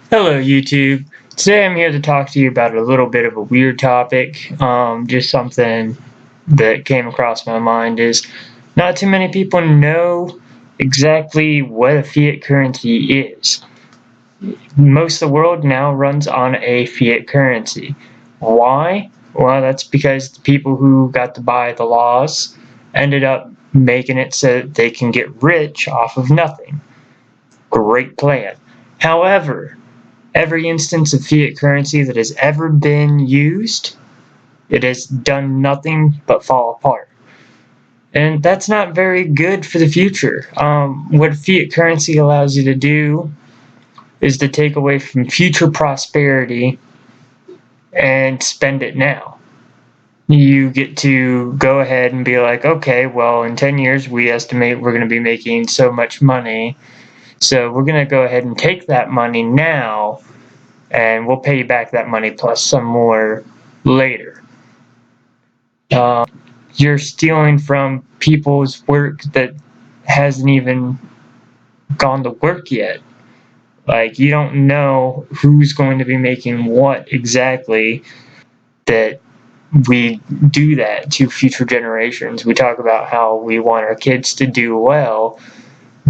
Hello YouTube. Today I'm here to talk to you about a little bit of a weird topic. Just something that came across my mind is not too many people know exactly what a fiat currency is. Most of the world now runs on a fiat currency. Why? Well, that's because the people who got to buy the laws ended up making it so that they can get rich off of nothing. Great plan. However, every instance of fiat currency that has ever been used, it has done nothing but fall apart. And that's not very good for the future. What fiat currency allows you to do is to take away from future prosperity and spend it now. You get to go ahead and be like, okay, well, in 10 years, we estimate we're going to be making so much money. So we're going to go ahead and take that money now, and we'll pay you back that money plus some more later. You're stealing from people's work that hasn't even gone to work yet. Like, you don't know who's going to be making what exactly, that we do that to future generations. We talk about how we want our kids to do well,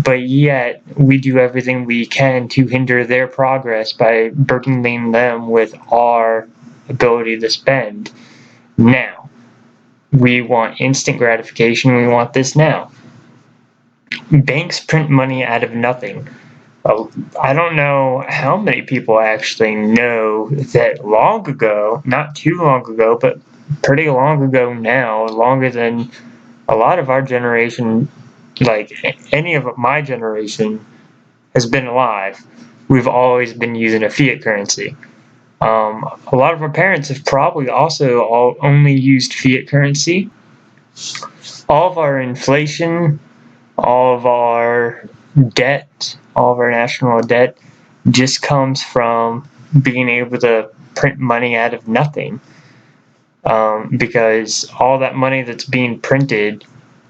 but yet we do everything we can to hinder their progress by burdening them with our ability to spend now. We want instant gratification. We want this now. Banks print money out of nothing. I don't know how many people actually know that long ago, not too long ago, but pretty long ago now, longer than a lot of our generation, like any of my generation, has been alive. We've always been using a fiat currency. A lot of our parents have probably also only used fiat currency. All of our inflation, all of our debt, all of our national debt just comes from being able to print money out of nothing. Because all that money that's being printed,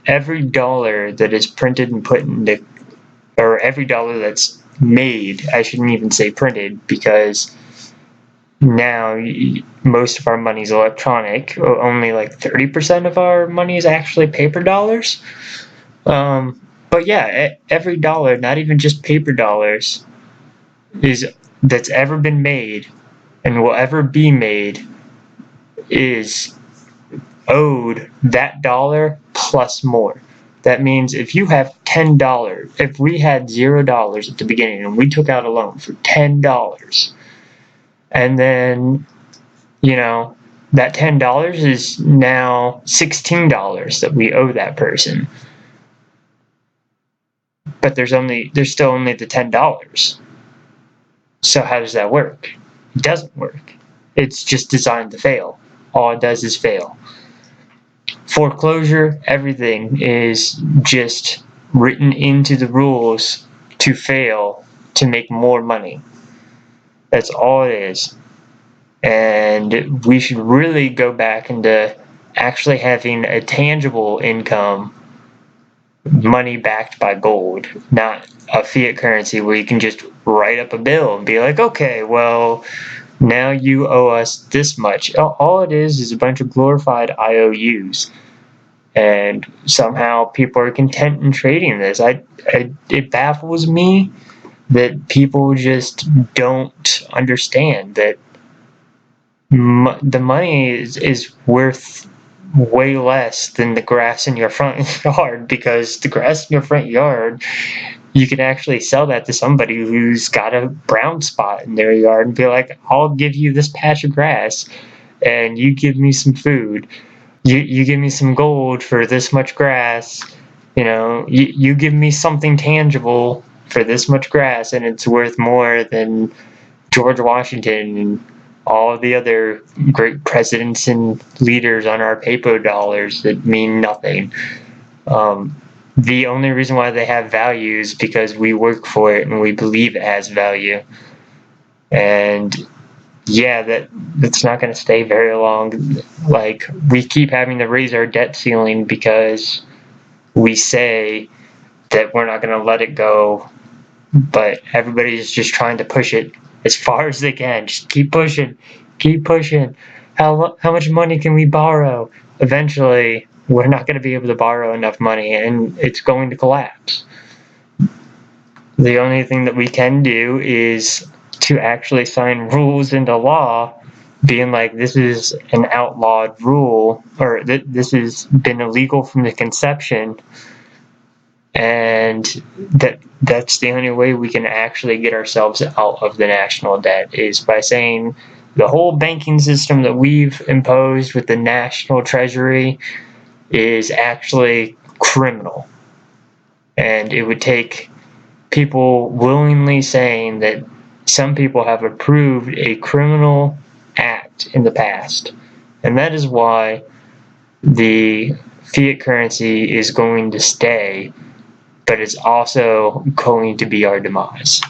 every dollar that is printed and put into, or every dollar that's made, I shouldn't even say printed, because now most of our money is electronic. Only like 30% of our money is actually paper dollars. But yeah, every dollar, not even just paper dollars, is that's ever been made and will ever be made is owed that dollar plus more. That means if you have $10, if we had $0 at the beginning and we took out a loan for $10, and then, that $10 is now $16 that we owe that person. But there's still only the $10. So how does that work? It doesn't work. It's just designed to fail. All it does is fail. Foreclosure, everything is just written into the rules to fail, to make more money. That's all it is. And we should really go back into actually having a tangible income, money backed by gold, not a fiat currency where you can just write up a bill and be like, okay, well, now you owe us this much. All it is a bunch of glorified IOUs. And somehow people are content in trading this. It baffles me that people just don't understand that the money is worth way less than the grass in your front yard, because the grass in your front yard, you can actually sell that to somebody who's got a brown spot in their yard and be like, I'll give you this patch of grass and you give me some food. You give me some gold for this much grass. You give me something tangible for this much grass, and it's worth more than George Washington and all the other great presidents and leaders on our paper dollars that mean nothing. The only reason why they have value is because we work for it and we believe it has value. And yeah, that's not going to stay very long. Like, we keep having to raise our debt ceiling because we say that we're not going to let it go, but everybody's just trying to push it as far as they can. Just keep pushing. Keep pushing. How much money can we borrow? Eventually, we're not going to be able to borrow enough money, and it's going to collapse. The only thing that we can do is to actually sign rules into law, being like, this is an outlawed rule, or this has been illegal from the conception, and that's the only way we can actually get ourselves out of the national debt, is by saying the whole banking system that we've imposed with the national treasury is actually criminal. And it would take people willingly saying that some people have approved a criminal act in the past. And that is why the fiat currency is going to stay, but it's also going to be our demise.